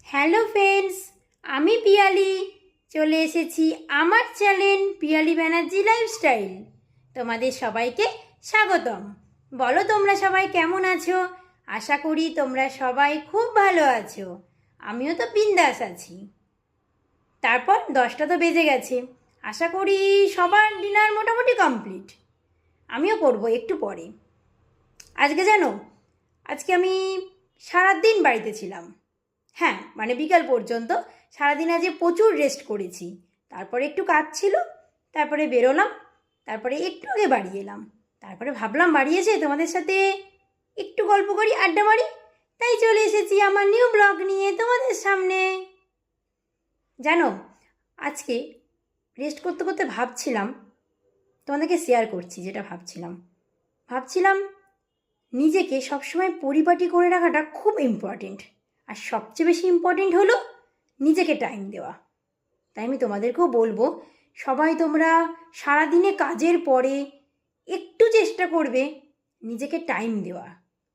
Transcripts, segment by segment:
Hello friends, আমি পিয়ালি চলে এসেছি আমার চ্যানেল পিয়ালি ব্যানার্জি লাইফস্টাইল। তোমাদের সবাইকে স্বাগতম। বলো তোমরা সবাই কেমন আছো? আশা করি তোমরা সবাই খুব ভালো আছো। আমিও তো বিন্দাস আছি। তারপর 10টা তো বেজে গেছে, আশা করি সবার ডিনার মোটামুটি কমপ্লিট। আমিও করবো একটু পরে। আজকে জানো, আজকে আমি সারাদিন বাড়িতে ছিলাম। হ্যাঁ, মানে বিকাল পর্যন্ত সারাদিন আজকে প্রচুর রেস্ট করেছি। তারপরে একটু কাজ ছিল, তারপরে বেরোলাম, তারপরে একটু আগে বাড়ি এলাম। তারপরে ভাবলাম বাড়ি এসে তোমাদের সাথে একটু গল্প করি, আড্ডা মারি। তাই চলে এসেছি আমার নিউ ব্লগ নিয়ে তোমাদের সামনে। জানো, আজকে রেস্ট করতে করতে ভাবছিলাম, তোমাদেরকে শেয়ার করছি যেটা ভাবছিলাম নিজেকে সবসময় পরিপাটি করে রাখাটা খুব ইম্পর্টেন্ট। আর সবচেয়ে বেশি ইম্পর্টেন্ট হলো নিজেকে টাইম দেওয়া। তাই আমি তোমাদেরকেও বলবো, সবাই তোমরা সারাদিনে কাজের পরে একটু চেষ্টা করবে নিজেকে টাইম দেওয়া।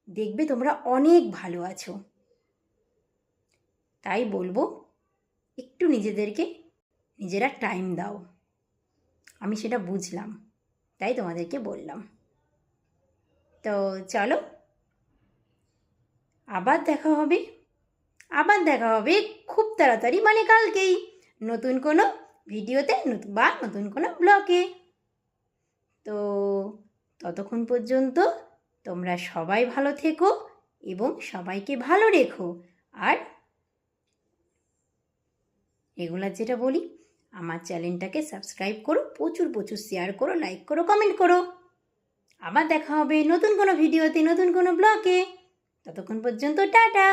দেখবে তোমরা অনেক ভালো আছো। তাই বলবো, একটু নিজেদেরকে নিজেরা টাইম দাও। আমি সেটা বুঝলাম, তাই তোমাদেরকে বললাম। তো চলো, আবার দেখা হবে খুব তাড়াতাড়ি, মানে কালকেই, নতুন কোনো ভিডিওতে বা নতুন কোনো ব্লগে। তো ততক্ষণ পর্যন্ত তোমরা সবাই ভালো থেকো এবং সবাইকে ভালো রেখো। আর রেগুলার যেটা বলি, আমার চ্যানেলটাকে সাবস্ক্রাইব করো, প্রচুর শেয়ার করো, লাইক করো, কমেন্ট করো। আবার দেখা হবে নতুন কোনো ভিডিওতে, নতুন কোনো ব্লগে। ততক্ষণ পর্যন্ত টাটা।